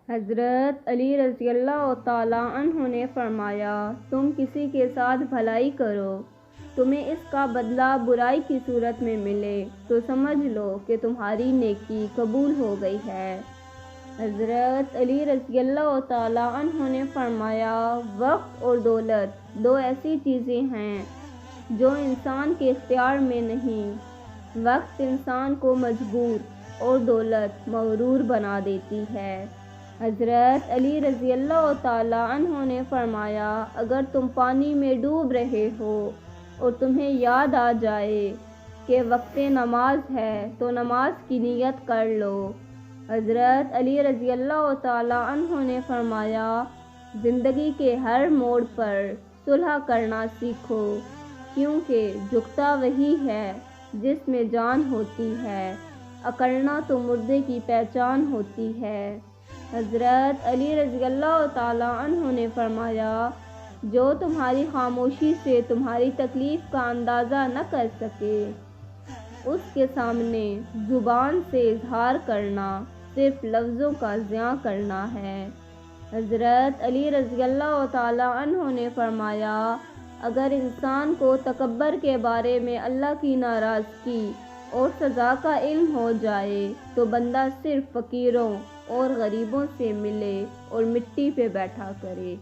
حضرت علی رضی اللہ تعالیٰ عنہ نے فرمایا، تم کسی کے ساتھ بھلائی کرو، تمہیں اس کا بدلہ برائی کی صورت میں ملے تو سمجھ لو کہ تمہاری نیکی قبول ہو گئی ہے۔ حضرت علی رضی اللہ تعالیٰ عنہ نے فرمایا، وقت اور دولت دو ایسی چیزیں ہیں جو انسان کے اختیار میں نہیں۔ وقت انسان کو مجبور اور دولت مغرور بنا دیتی ہے۔ حضرت علی رضی اللہ تعالیٰ عنہ نے فرمایا، اگر تم پانی میں ڈوب رہے ہو اور تمہیں یاد آ جائے کہ وقت نماز ہے تو نماز کی نیت کر لو۔ حضرت علی رضی اللہ تعالیٰ عنہ نے فرمایا، زندگی کے ہر موڑ پر صلح کرنا سیکھو، کیونکہ جھکتا وہی ہے جس میں جان ہوتی ہے، اکڑنا تو مردے کی پہچان ہوتی ہے۔ حضرت علی رضی اللہ تعالیٰ عنہ نے فرمایا، جو تمہاری خاموشی سے تمہاری تکلیف کا اندازہ نہ کر سکے، اس کے سامنے زبان سے اظہار کرنا صرف لفظوں کا ضیاع کرنا ہے۔ حضرت علی رضی اللہ تعالیٰ عنہ نے فرمایا، اگر انسان کو تکبر کے بارے میں اللہ کی ناراضگی اور سزا کا علم ہو جائے تو بندہ صرف فقیروں اور غریبوں سے ملے اور مٹی پہ بیٹھا کرے۔